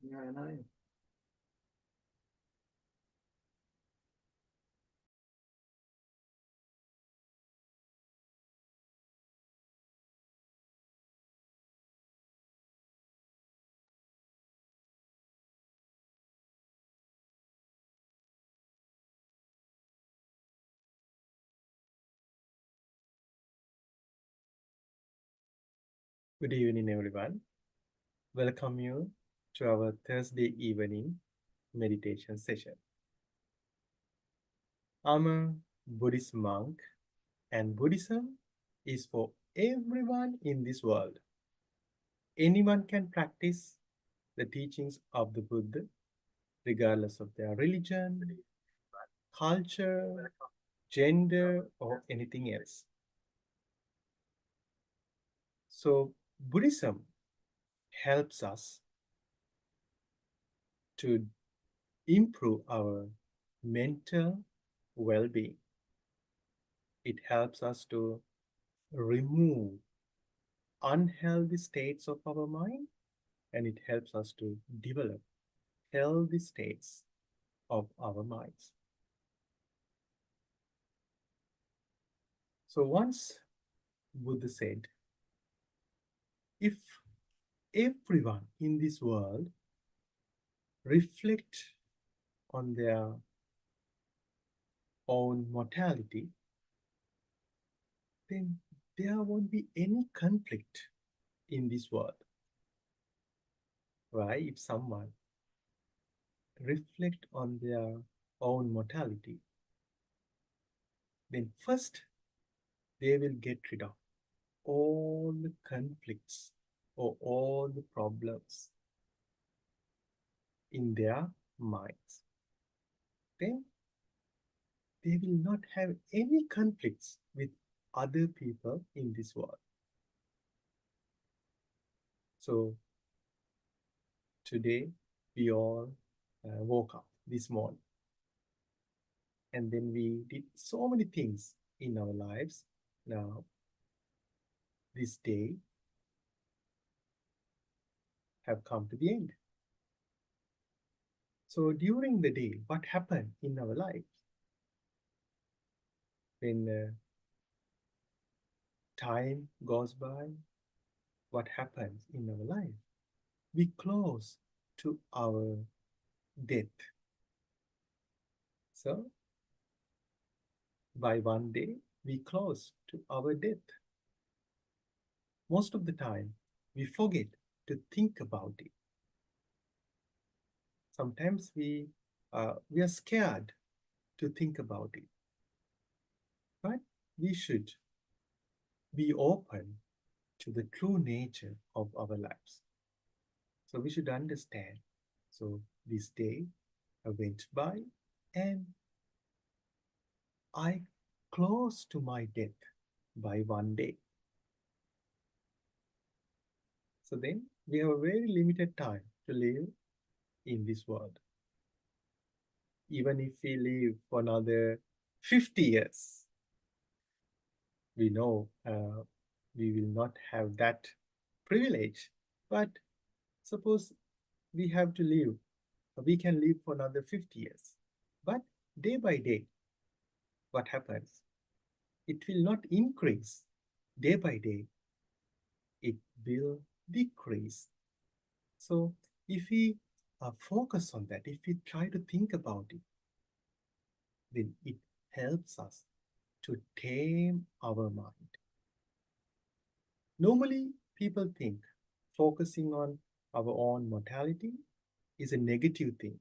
Yeah, I know. Good evening, everyone. Welcome you to our Thursday evening meditation session. I'm a Buddhist monk, and Buddhism is for everyone in this world. Anyone can practice the teachings of the Buddha, regardless of their religion, culture, gender, or anything else. So, Buddhism helps us to improve our mental well being. It helps us to remove unhealthy states of our mind, and it helps us to develop healthy states of our minds. So once Buddha said, if everyone in this world reflect on their own mortality, then there won't be any conflict in this world. Right? If someone reflect on their own mortality, then first they will get rid of all the conflicts or all the problems in their minds. Then they will not have any conflicts with other people in this world. So today we all woke up this morning, and then we did so many things in our lives. Now this day have come to the end. So during the day, what happened in our life when time goes by? What happens in our life? We close to our death. So by one day, we close to our death. Most of the time, we forget to think about it. Sometimes we are scared to think about it, but we should be open to the true nature of our lives. So we should understand. So this day went by, and I close to my death by one day. So then we have a very limited time to live in this world. Even if we live for another 50 years, we know we will not have that privilege. But suppose we have to live, we can live for another 50 years. But day by day, what happens? It will not increase. Day by day, it will decrease. So if we focus on that, if we try to think about it, then it helps us to tame our mind. Normally, people think focusing on our own mortality is a negative thing,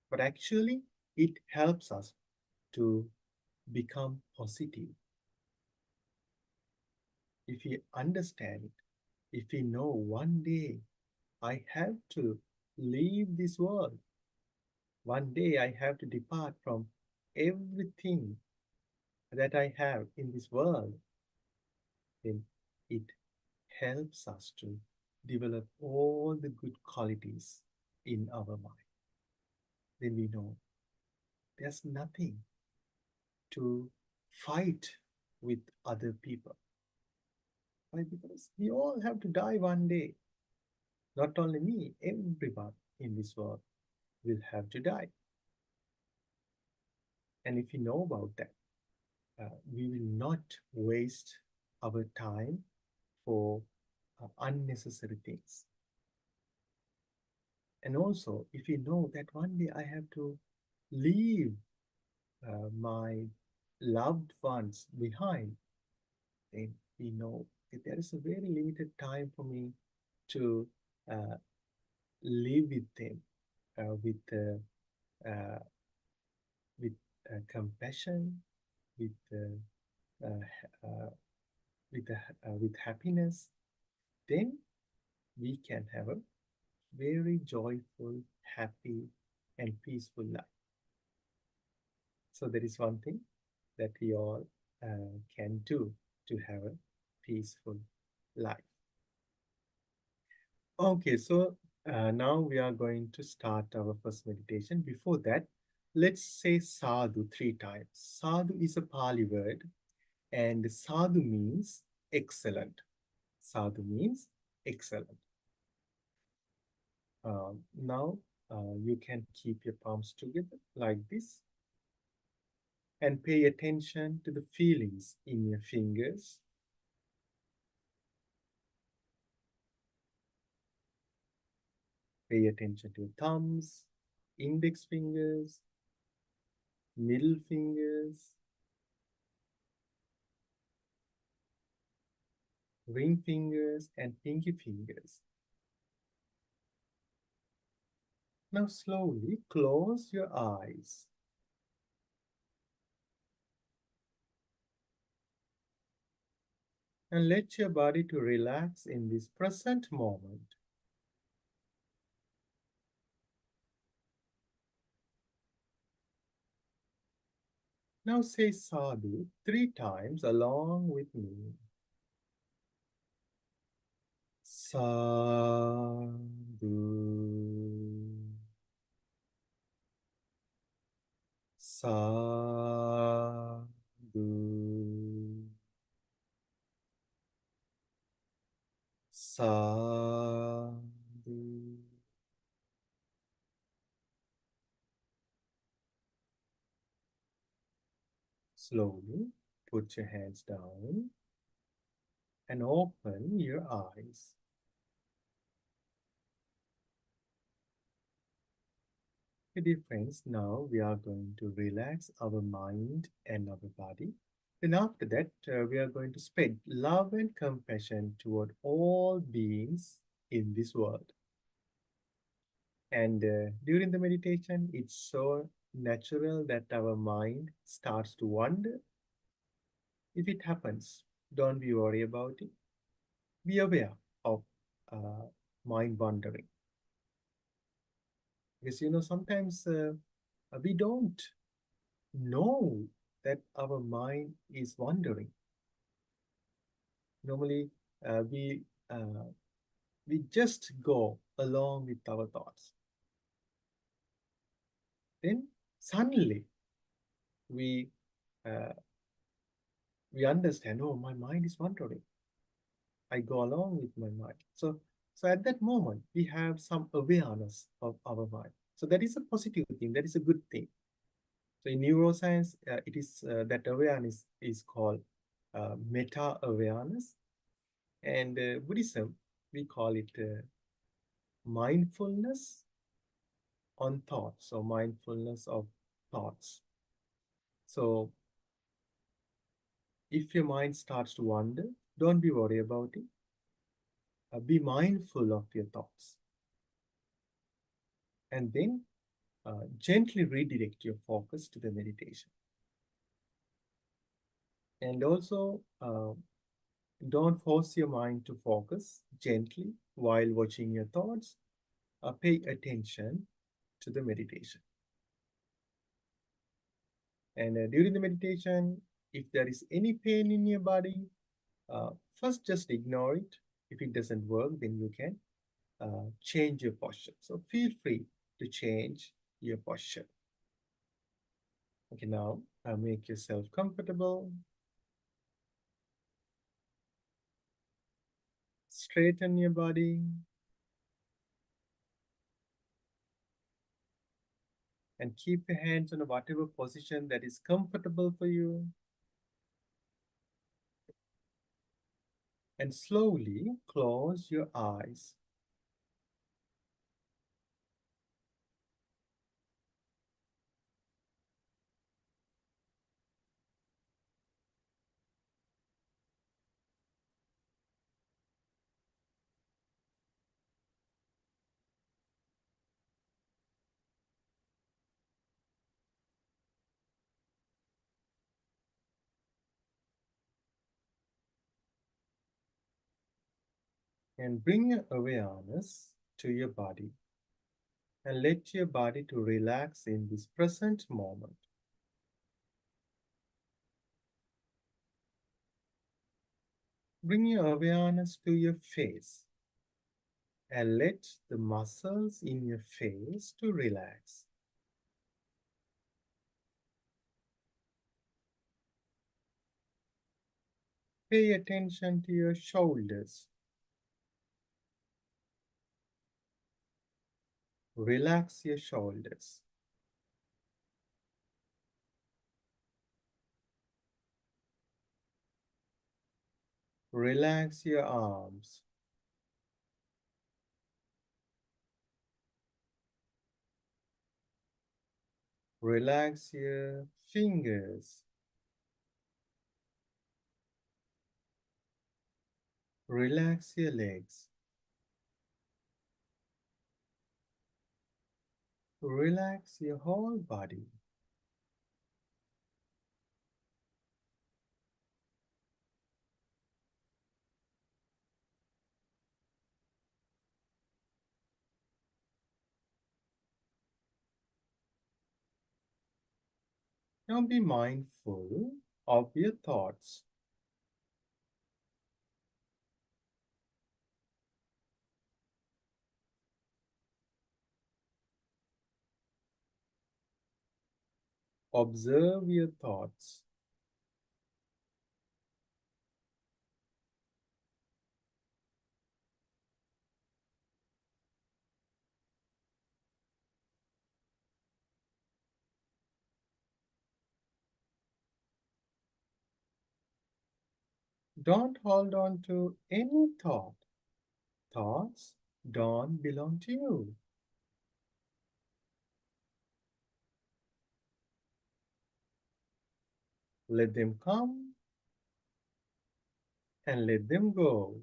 but actually, it helps us to become positive. If we understand it, if we know one day I have to leave this world, one day I have to depart from everything that I have in this world, then it helps us to develop all the good qualities in our mind. Then we know there's nothing to fight with other people. Why? Because we all have to die one day. Not only me, everyone in this world will have to die. And if you know about that, we will not waste our time for unnecessary things. And also, if you know that one day I have to leave my loved ones behind, then we know that there is a very limited time for me to uh, live with them uh, with uh, uh, with compassion, with uh, with happiness. Then we can have a very joyful, happy, and peaceful life. So that is one thing that we all can do to have a peaceful life. Okay, so now we are going to start our first meditation. Before that, let's say sadhu 3 times. Sadhu is a Pali word, and sadhu means excellent. Sadhu means excellent. Now you can keep your palms together like this and pay attention to the feelings in your fingers. Pay attention to your thumbs, index fingers, middle fingers, ring fingers, and pinky fingers. Now slowly close your eyes. And let your body to relax in this present moment. Now say sadhu 3 times along with me. Sadhu, sadhu, sadhu. Slowly put your hands down and open your eyes. Dear friends, now we are going to relax our mind and our body. Then after that, we are going to spread love and compassion toward all beings in this world. And during the meditation, it's so natural that our mind starts to wander. If it happens, don't be worried about it. Be aware of uh, mind wandering. Because sometimes we don't know that our mind is wandering. Normally, we we just go along with our thoughts. Then suddenly we uh, we understand. Oh, my mind is wandering. I go along with my mind. So at that moment, we have some awareness of our mind. So that is a positive thing. That is a good thing. So in neuroscience, it is that awareness is called meta awareness, and Buddhism we call it mindfulness on thoughts or mindfulness of thoughts. So if your mind starts to wander, don't be worried about it. Be mindful of your thoughts, and then gently redirect your focus to the meditation. And also, don't force your mind to focus gently while watching your thoughts. Pay attention to the meditation. And during the meditation, if there is any pain in your body, first just ignore it. If it doesn't work, then you can change your posture. So feel free to change your posture. Okay, now make yourself comfortable. Straighten your body. And keep your hands on whatever position that is comfortable for you. And slowly close your eyes. And bring your awareness to your body. And let your body to relax in this present moment. Bring your awareness to your face and let the muscles in your face to relax. Pay attention to your shoulders. Relax your shoulders. Relax your arms. Relax your fingers. Relax your legs. Relax your whole body. Now be mindful of your thoughts. Observe your thoughts. Don't hold on to any thought. Thoughts don't belong to you. Let them come and let them go.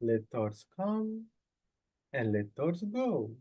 Let thoughts come and let thoughts go.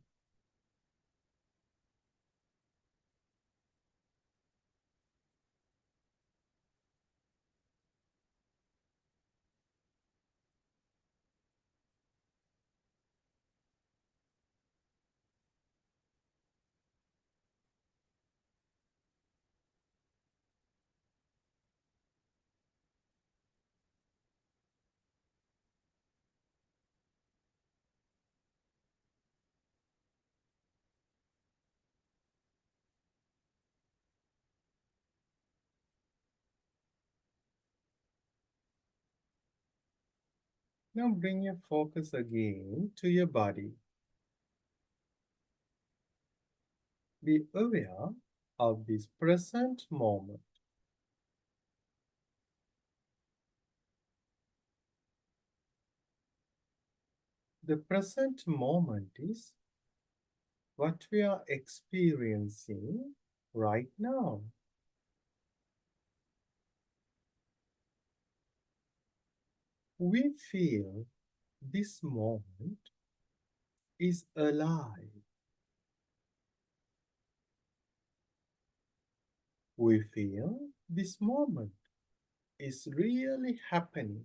Now bring your focus again to your body. Be aware of this present moment. The present moment is what we are experiencing right now. We feel this moment is alive. We feel this moment is really happening.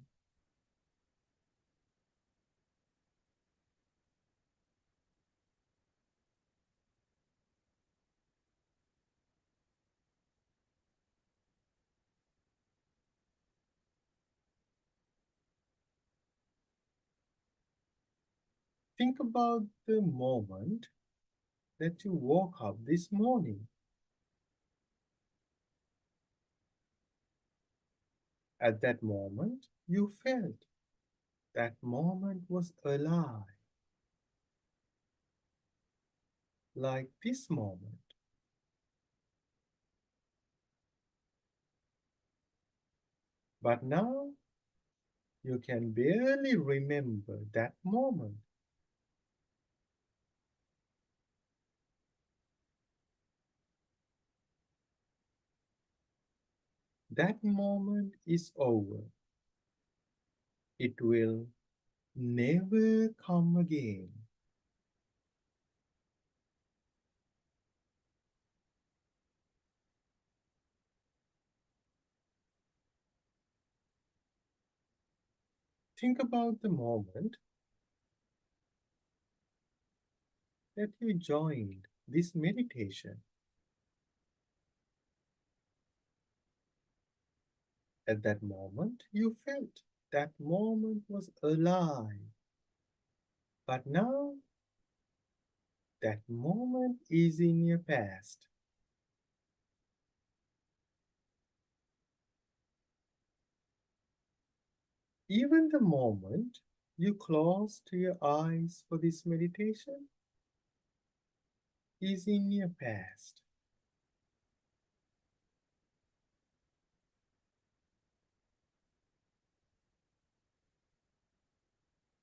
Think about the moment that you woke up this morning. At that moment, you felt that moment was alive, like this moment. But now you can barely remember that moment. That moment is over. It will never come again. Think about the moment that you joined this meditation. At that moment, you felt that moment was alive. But now, that moment is in your past. Even the moment you closed your eyes for this meditation is in your past.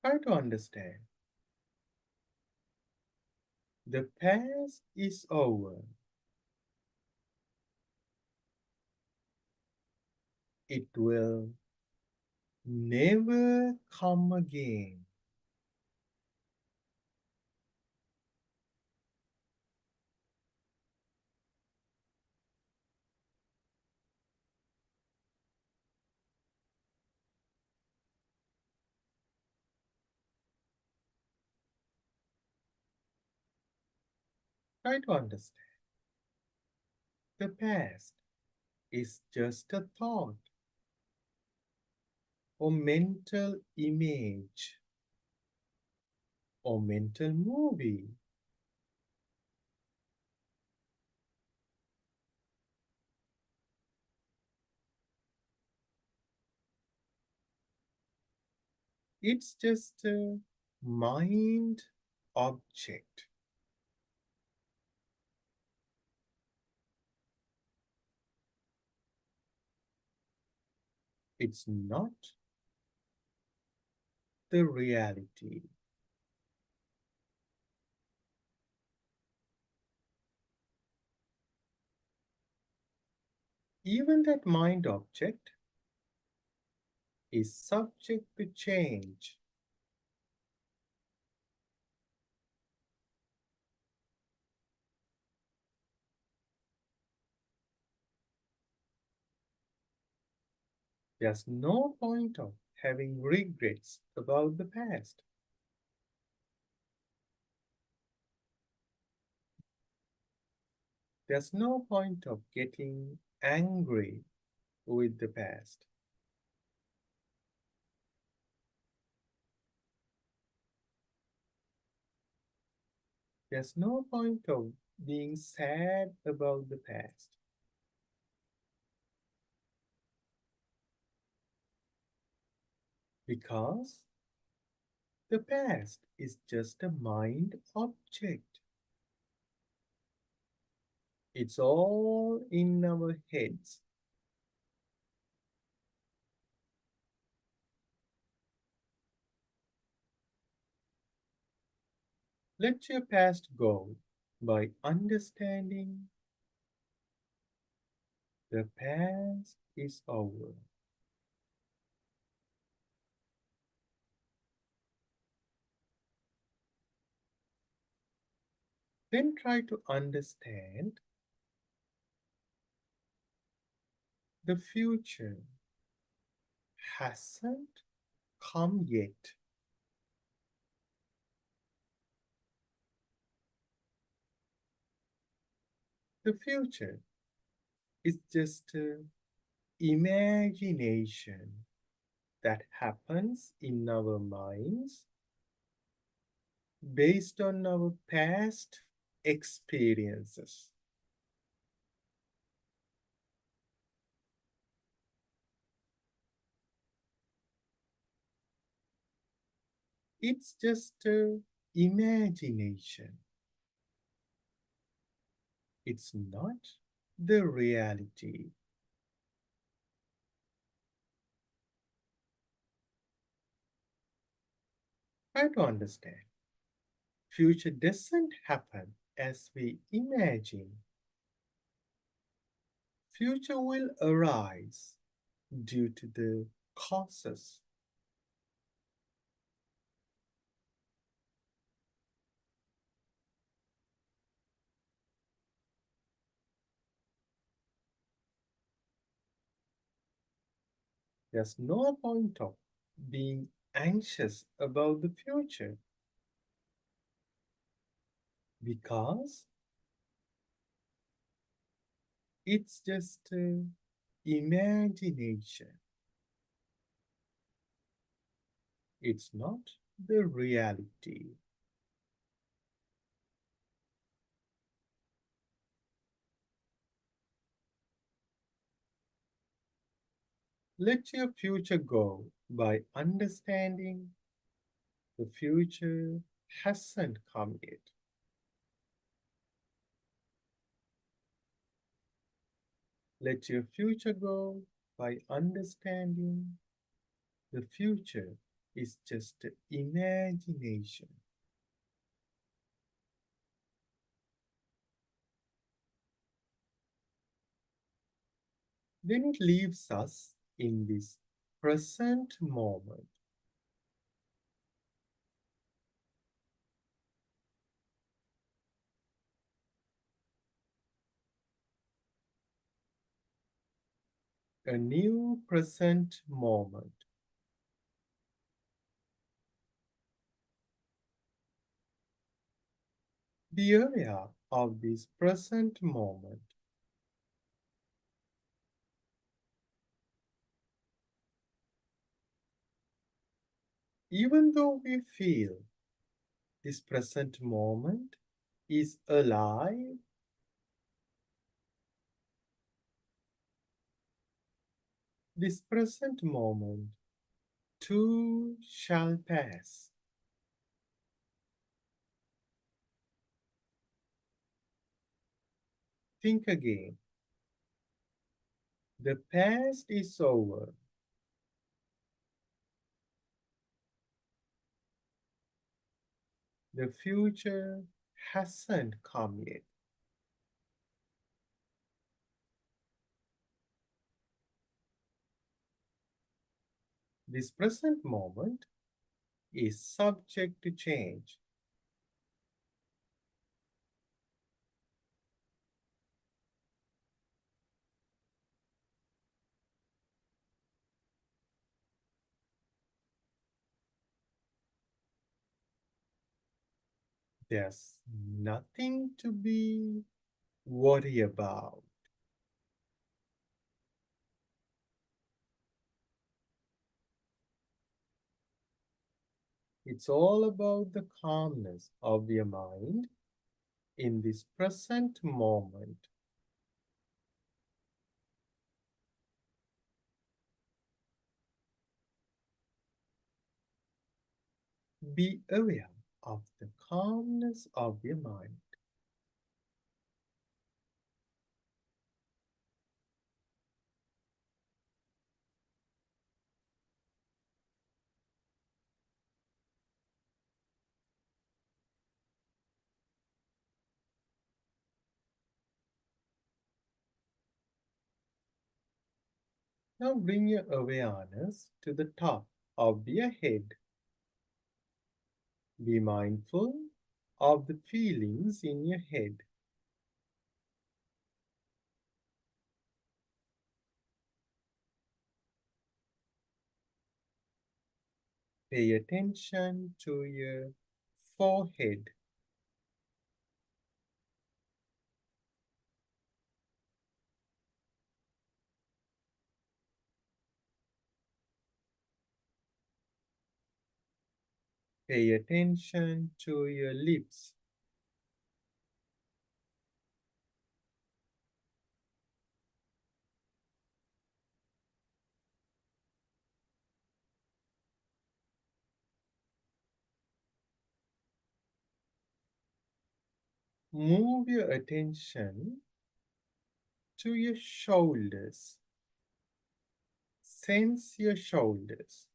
Try to understand. The past is over. It will never come again. Try to understand. The past is just a thought or mental image or mental movie. It's just a mind object. It's not the reality. Even that mind object is subject to change. There's no point of having regrets about the past. There's no point of getting angry with the past. There's no point of being sad about the past. Because the past is just a mind object. It's all in our heads. Let your past go by understanding the past is over. Then try to understand The future hasn't come yet. The future is just imagination that happens in our minds based on our past experiences. It's just imagination. It's not the reality. Try to understand. Future doesn't happen as we imagine. Future will arise due to the causes. There's no point of being anxious about the future because it's just imagination. It's not the reality. Let your future go by understanding the future hasn't come yet. Let your future go by understanding the future is just imagination. Then it leaves us in this present moment. A new present moment. Be aware of this present moment. Even though we feel this present moment is alive, this present moment too shall pass. Think again. The past is over. The future hasn't come yet. This present moment is subject to change. There's nothing to be worried about. It's all about the calmness of your mind in this present moment. Be aware of the calmness of your mind. Now bring your awareness to the top of your head. Be mindful of the feelings in your head. Pay attention to your forehead. Pay attention to your lips. Move your attention to your shoulders. Sense your shoulders.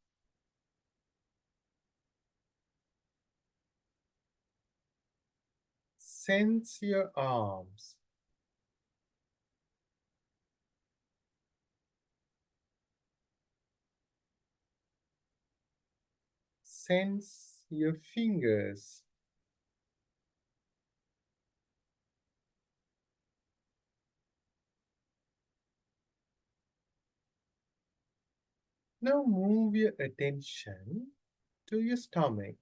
Sense your arms. Sense your fingers. Now move your attention to your stomach.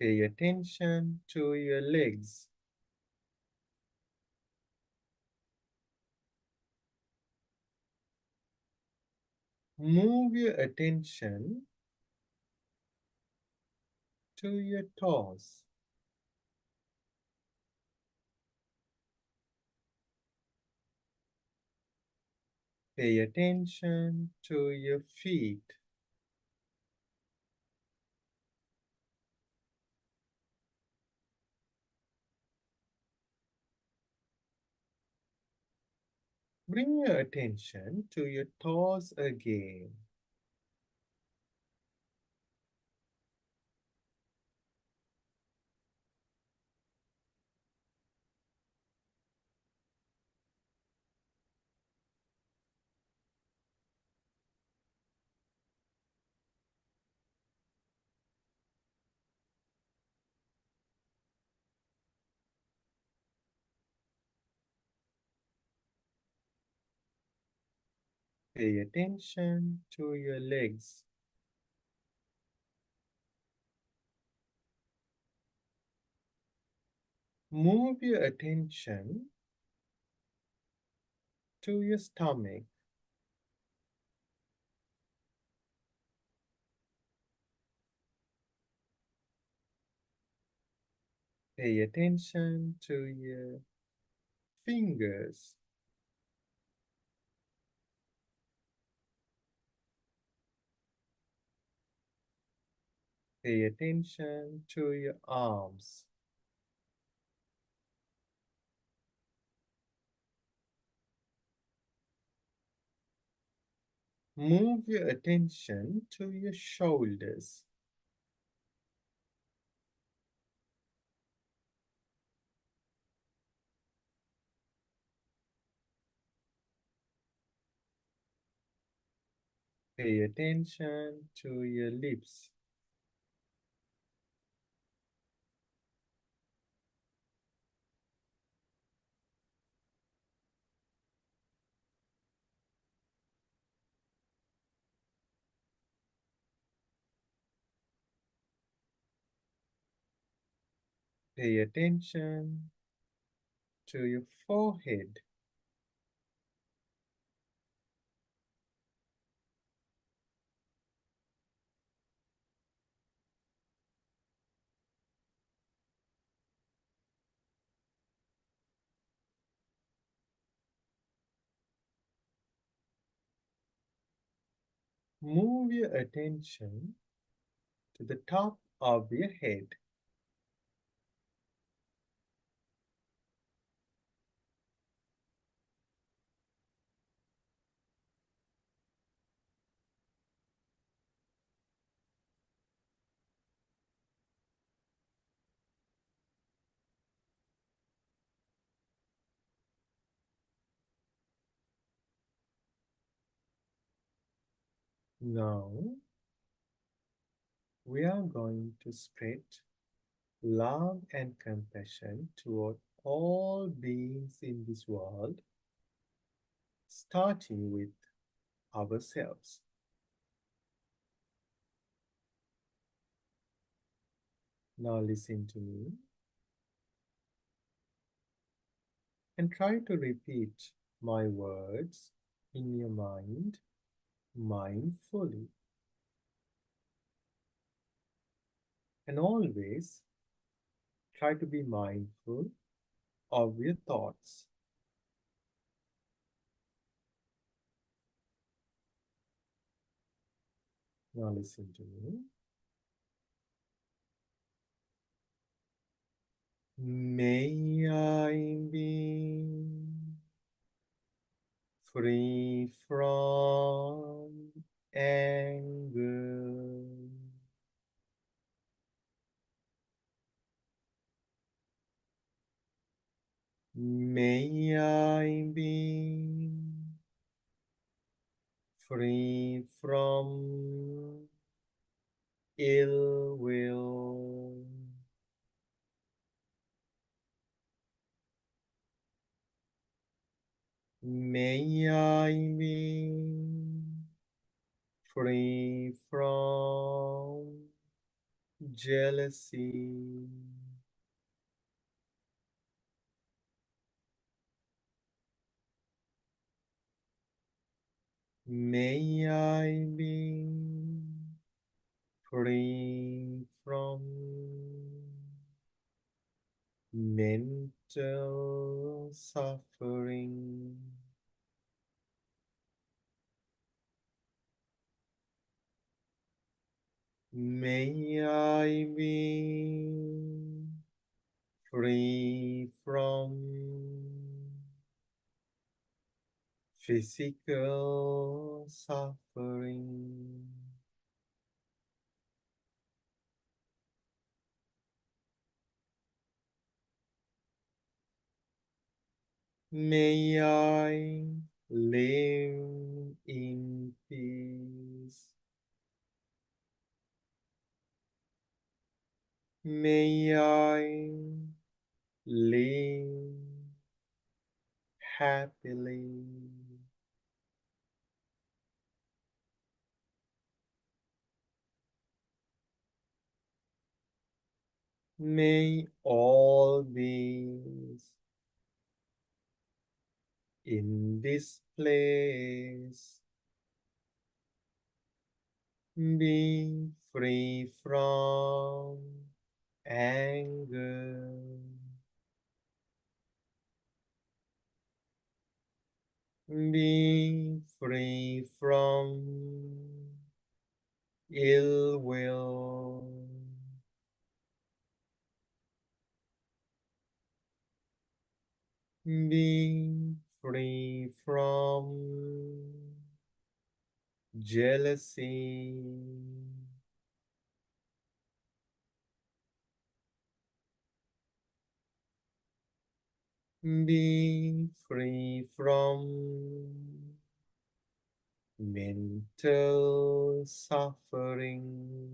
Pay attention to your legs. Move your attention to your toes. Pay attention to your feet. Bring your attention to your toes again. Pay attention to your legs. Move your attention to your stomach. Pay attention to your fingers. Pay attention to your arms. Move your attention to your shoulders. Pay attention to your lips. Pay attention to your forehead. Move your attention to the top of your head. Now, we are going to spread love and compassion toward all beings in this world starting with ourselves. Now listen to me and try to repeat my words in your mind mindfully. And always try to be mindful of your thoughts. Now listen to me. May I be free from anger. May I be free from ill will. May I be free from jealousy. May I be free from mental suffering. May I be free from physical suffering. May I live in peace. May I live happily. May all beings in this place be free from anger. Be free from ill will. Be free from jealousy. Be free from mental suffering.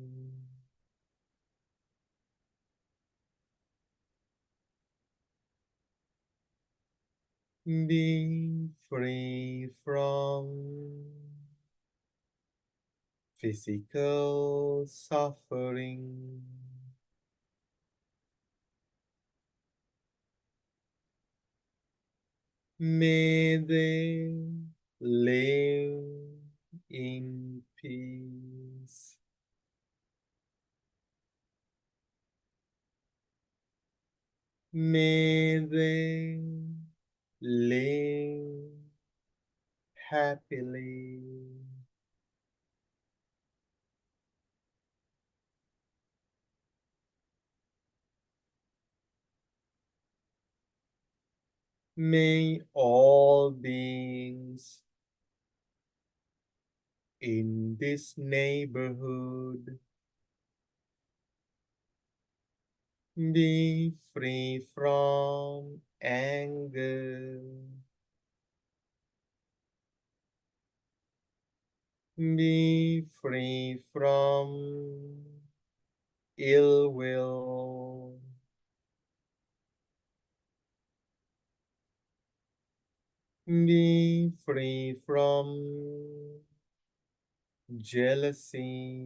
Be free from physical suffering. May they live in peace. May they live happily. May all beings in this neighborhood be free from anger. Be free from ill will. Be free from jealousy.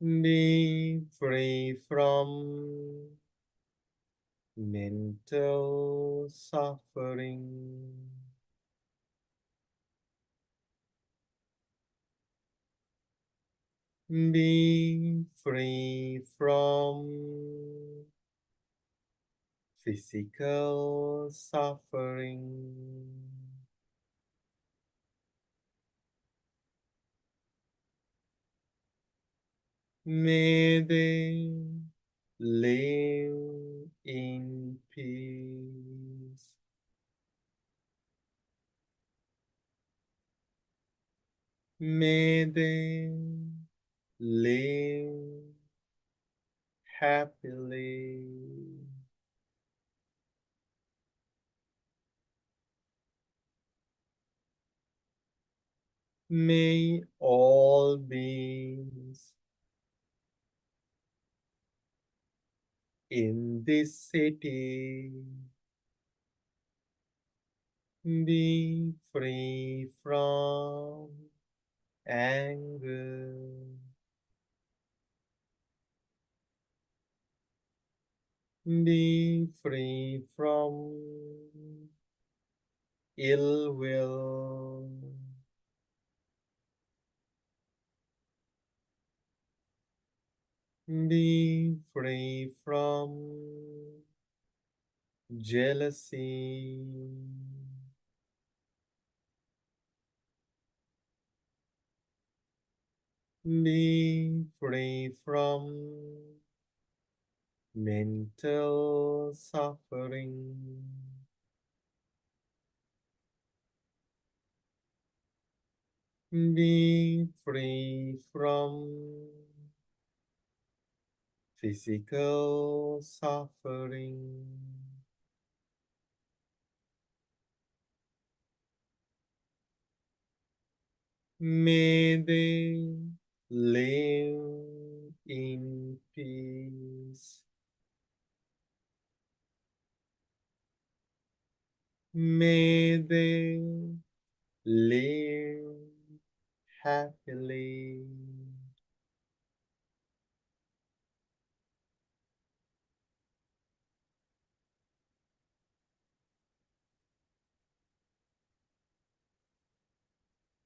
Be free from mental suffering. Be free from physical suffering. May they live in peace. May they live happily. May all beings in this city be free from anger. Be free from ill will. Be free from jealousy. Be free from mental suffering. Be free from physical suffering. May they live in peace. May they live happily.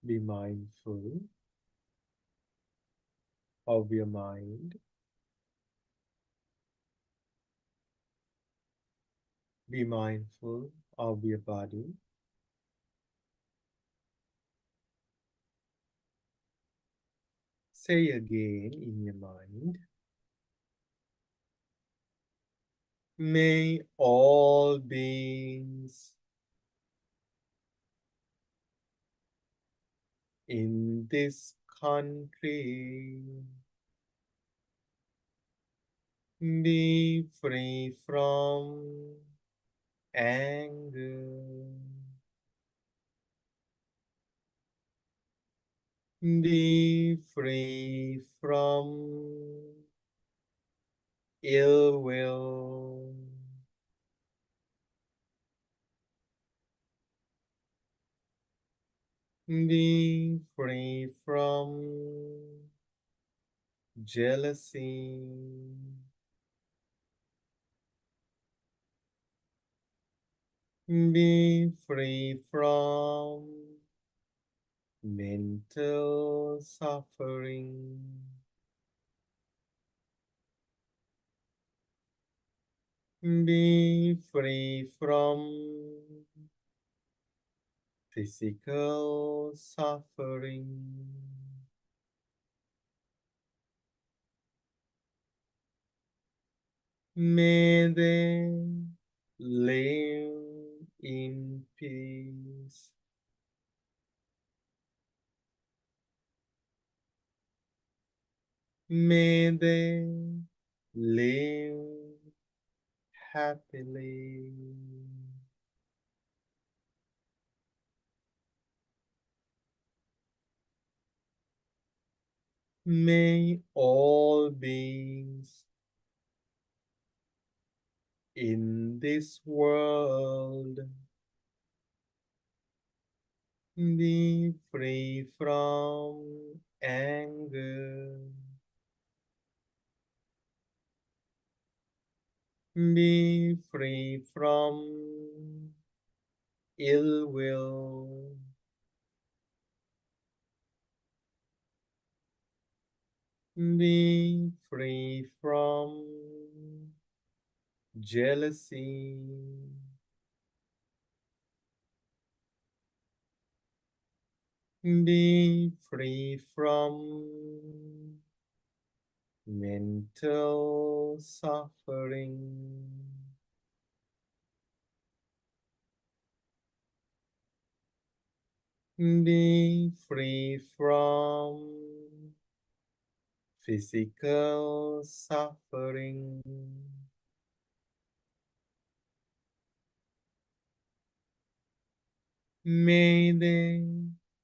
Be mindful of your mind. Be mindful of your body. Say again in your mind, may all beings in this country be free from anger. Be free from ill will. Be free from jealousy. Be free from mental suffering. Be free from physical suffering. May they live in peace. May they live happily. May all beings in this world. Be free from anger. Be free from ill will. Be free from jealousy. Be free from mental suffering. Be free from physical suffering. May they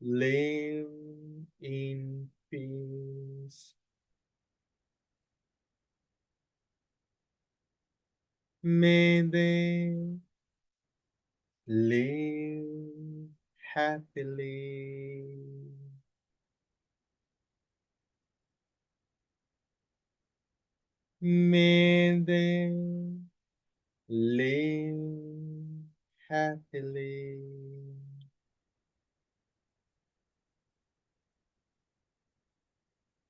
live in peace. May they live happily. May they live happily.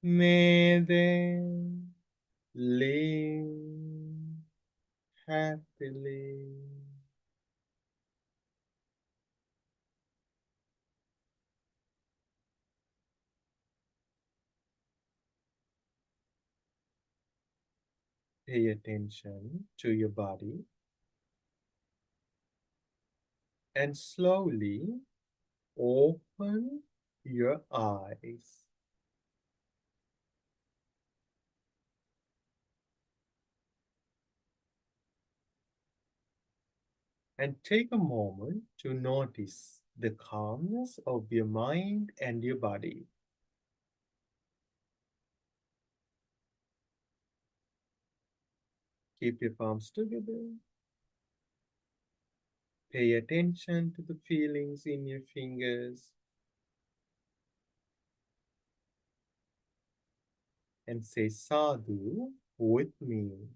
May they live happily. Pay attention to your body and slowly open your eyes. And take a moment to notice the calmness of your mind and your body. Keep your palms together. Pay attention to the feelings in your fingers and say sadhu with me.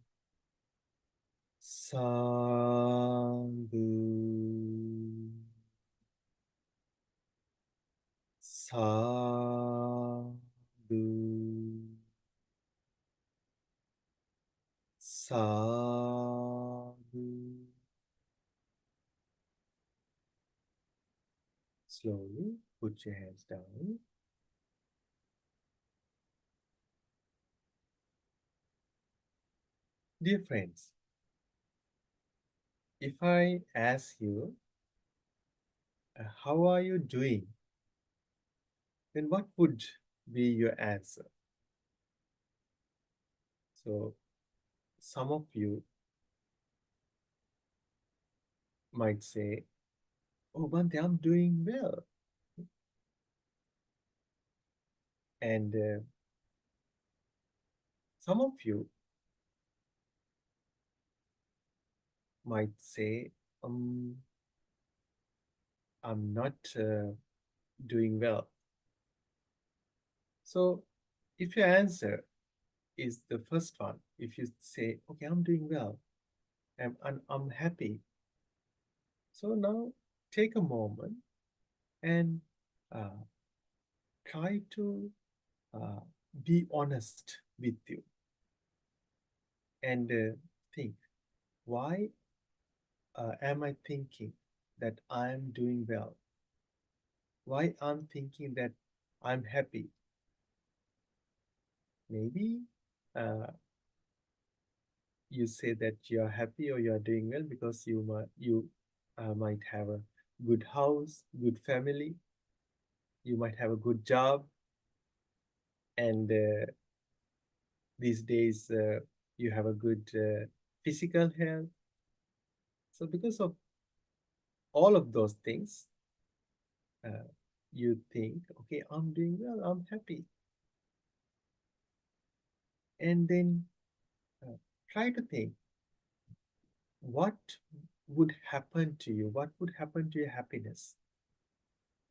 Sadhu. Sadhu. Sadhu. Slowly put your hands down. Dear friends, if I ask you, how are you doing? Then what would be your answer? So, some of you might say, oh, Bante, I'm doing well. And some of you might say, I'm not doing well. So, if your answer is the first one, if you say, okay, I'm doing well, I'm happy. So now take a moment and uh, try to uh, be honest with you and think, why am I thinking that I'm doing well? Why I'm thinking that I'm happy? Maybe uh, you say that you're happy or you're doing well because you might have a good house, good family, you might have a good job, and these days you have a good physical health. So because of all of those things, uh, you think, okay, I'm doing well, I'm happy. And then uh, try to think, what would happen to you? What would happen to your happiness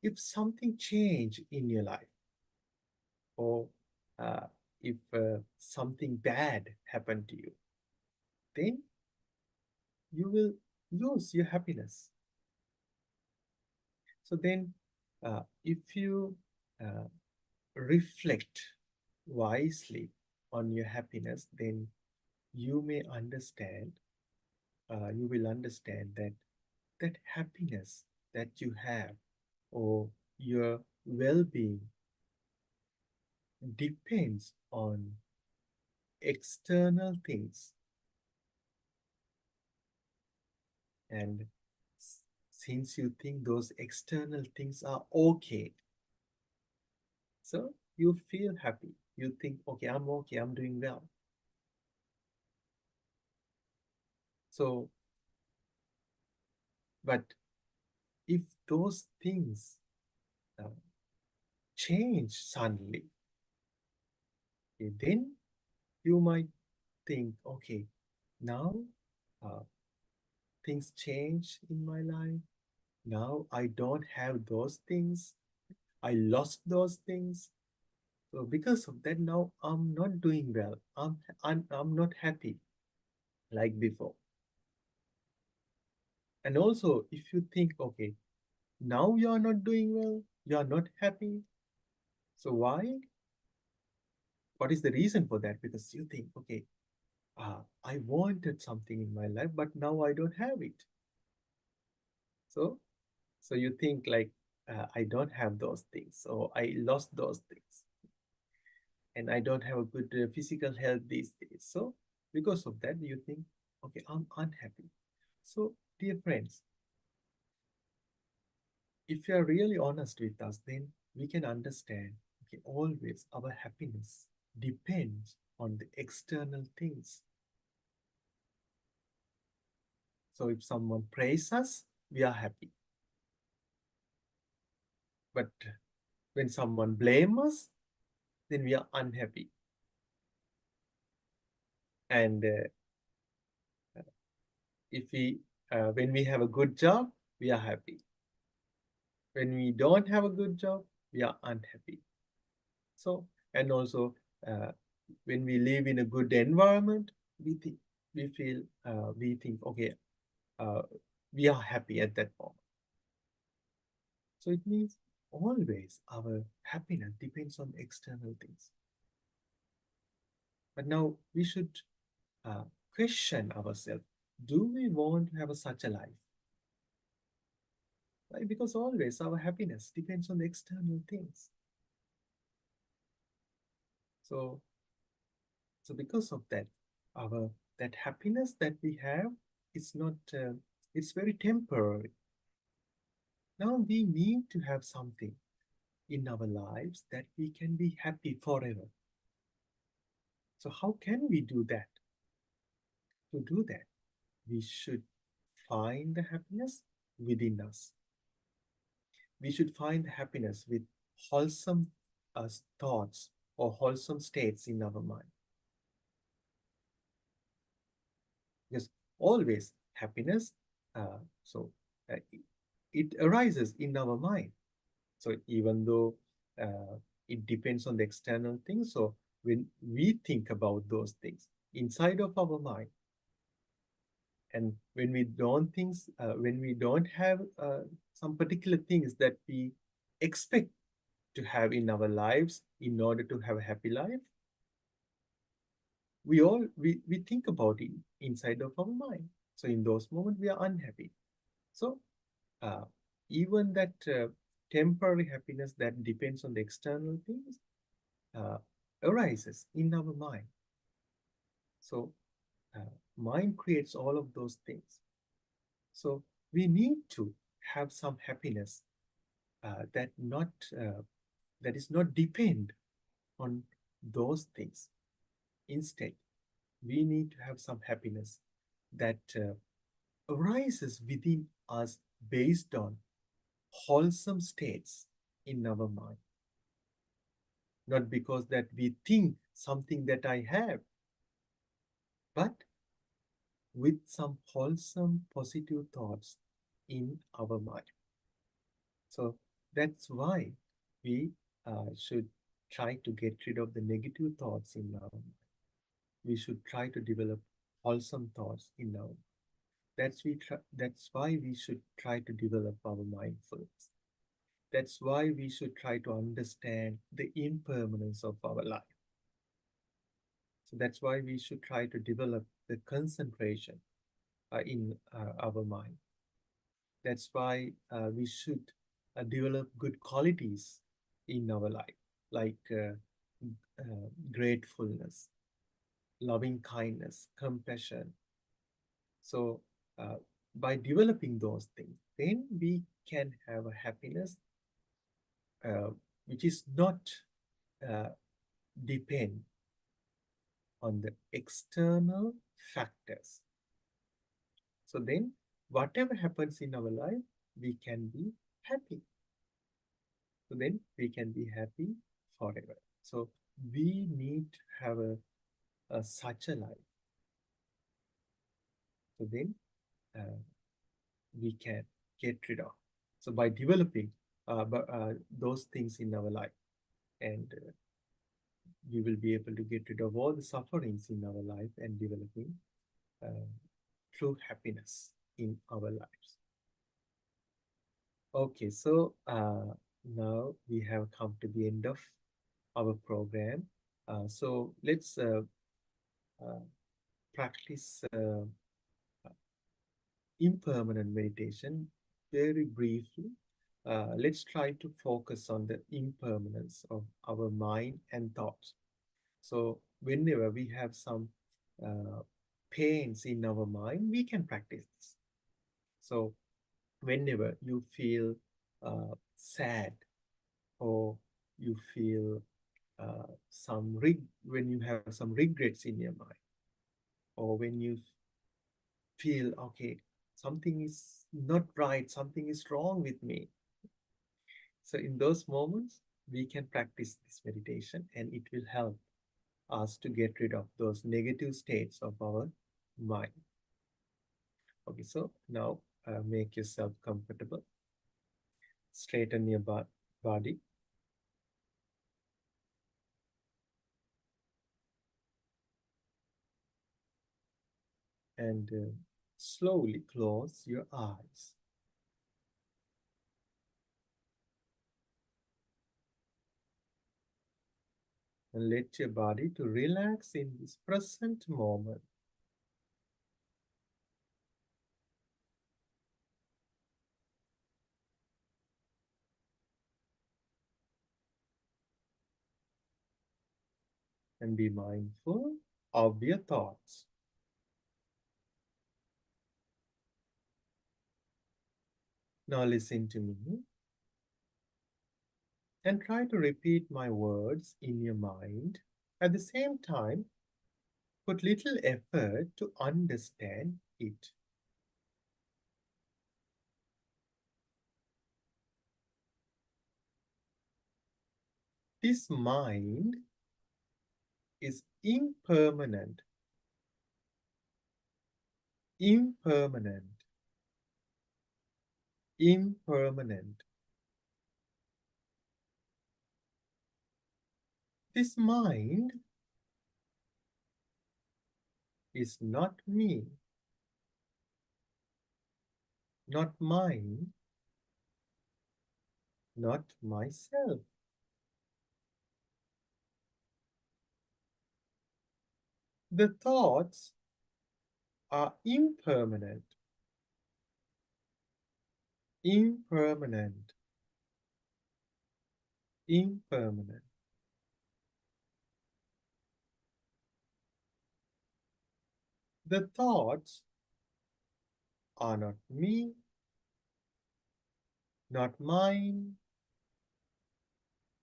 if something changed in your life, or uh, if something bad happened to you? Then you will lose your happiness. So then, if you uh, reflect wisely on your happiness, then you may understand, you will understand that that happiness that you have, or your well-being, depends on external things. And since you think those external things are okay, so you feel happy. You think, okay, I'm doing well. So, but if those things uh, change suddenly, okay, then you might think, okay, now uh, things change in my life. Now I don't have those things. I lost those things. So because of that, now I'm not doing well. I'm not happy like before. And also, if you think, okay, now you are not doing well, you are not happy. So why? What is the reason for that? Because you think, okay, I wanted something in my life, but now I don't have it. So, so you think like, I don't have those things, so I lost those things, and I don't have a good physical health these days. So, because of that, you think, okay, I'm unhappy. So, dear friends, if you are really honest with us, then we can understand, okay, always our happiness depends on the external things. So, if someone praises us, we are happy. But when someone blames us, then we are unhappy. And if we when we have a good job, we are happy. When we don't have a good job, we are unhappy. So, and also uh, when we live in a good environment, we think, we think, okay, uh, we are happy at that moment. So it means always our happiness depends on external things. But now we should uh, question ourselves: do we want to have such a life? Right? Because always our happiness depends on the external things. So, so because of that, our that happiness that we have is not. It's very temporary. Now we need to have something in our lives that we can be happy forever. So how can we do that? To do that, we should find the happiness within us. We should find happiness with wholesome thoughts or wholesome states in our mind. Because always happiness, so it arises in our mind. So even though it depends on the external things, so when we think about those things inside of our mind, and when we don't have some particular things that we expect to have in our lives in order to have a happy life, we think about it inside of our mind. So in those moments, we are unhappy. So uh, even that temporary happiness that depends on the external things uh, arises in our mind. So mind creates all of those things. So we need to have some happiness that not that is not depend on those things. Instead, we need to have some happiness that arises within us based on wholesome states in our mind. Not because that we think something that I have, but with some wholesome, positive thoughts in our mind. So that's why we should try to get rid of the negative thoughts in our mind. We should try to develop wholesome thoughts in our mind. That's why we should try to develop our mindfulness. That's why we should try to understand the impermanence of our life. So that's why we should try to develop the concentration in our mind. That's why we should develop good qualities in our life, like gratefulness, loving kindness, compassion. So, uh, by developing those things, then we can have a happiness uh, which is not uh, depend on the external factors. So then, whatever happens in our life, we can be happy. So then we can be happy forever. So we need to have such a life. So then uh, we can get rid of. So by developing those things in our life, and we will be able to get rid of all the sufferings in our life and developing uh, true happiness in our lives. Okay, so now we have come to the end of our program. So let's uh, practice impermanent meditation very briefly. Let's try to focus on the impermanence of our mind and thoughts. So, whenever we have some uh, pains in our mind, we can practice this. So, whenever you feel sad or you feel when you have some regrets in your mind, or when you feel, okay, something is not right, something is wrong with me. So, in those moments, we can practice this meditation and it will help us to get rid of those negative states of our mind. Okay, so now make yourself comfortable. Straighten your body and slowly close your eyes. And let your body to relax in this present moment. And be mindful of your thoughts. Now listen to me and try to repeat my words in your mind. At the same time, put little effort to understand it. This mind is impermanent, impermanent, impermanent. This mind is not me, not mine, not myself. The thoughts are impermanent, impermanent, impermanent. The thoughts are not me, not mine,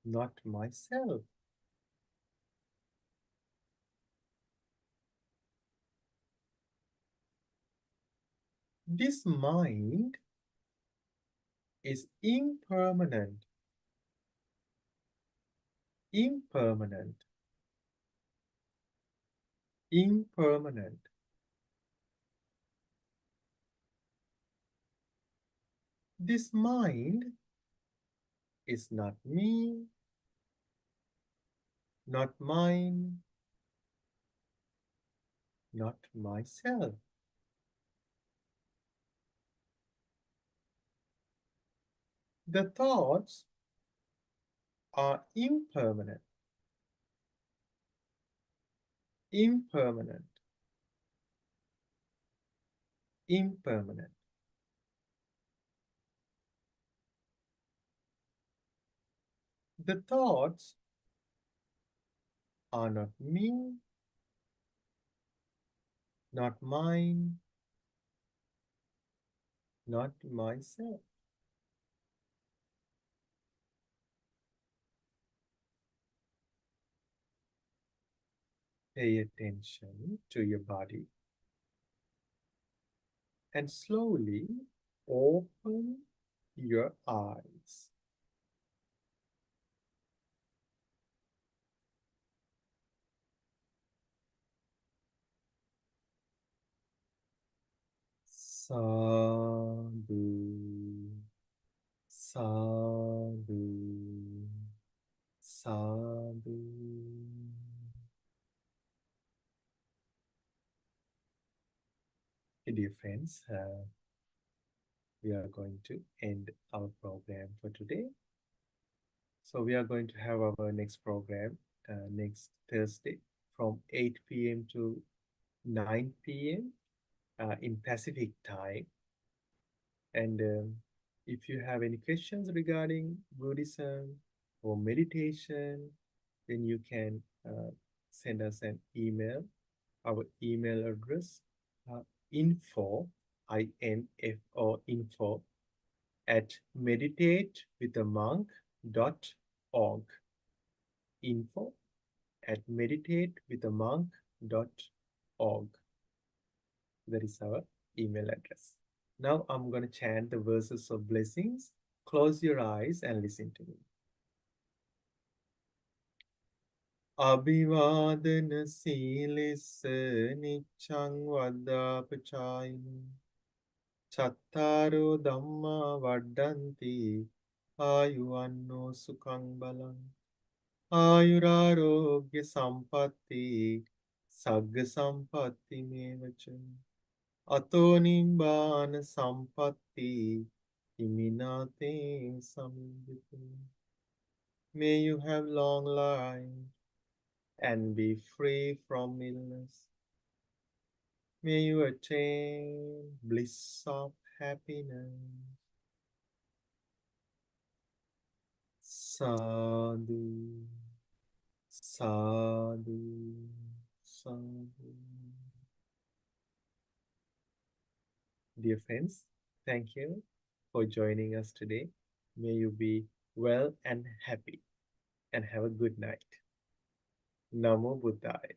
not myself. This mind is impermanent, impermanent, impermanent. This mind is not me, not mine, not myself. The thoughts are impermanent, impermanent, impermanent. The thoughts are not me, not mine, not myself. Pay attention to your body and slowly open your eyes. Sadhu, sadhu, sadhu. Okay, dear friends, we are going to end our program for today. So we are going to have our next program next Thursday from 8 p.m. to 9 p.m. In Pacific time. And if you have any questions regarding Buddhism or meditation, then you can send us an email. Our email address info, I-N-F-O, info at meditatewithamonk.org. Info at meditatewithamonk.org. That is our email address. Now I'm going to chant the verses of blessings. Close your eyes and listen to me. Abhivadana silissa niccang vaddapachayana Chattaro dhamma vaddanti ayuvanno sukhang balang Ayurarogya sampatti sagga sampatti mevacha Ato nibbana sampatti iminate samudita. May you have long life and be free from illness. May you attain bliss of happiness. Sadhu, sadhu, sadhu. Dear friends, thank you for joining us today. May you be well and happy and have a good night. Namo Buddhaya.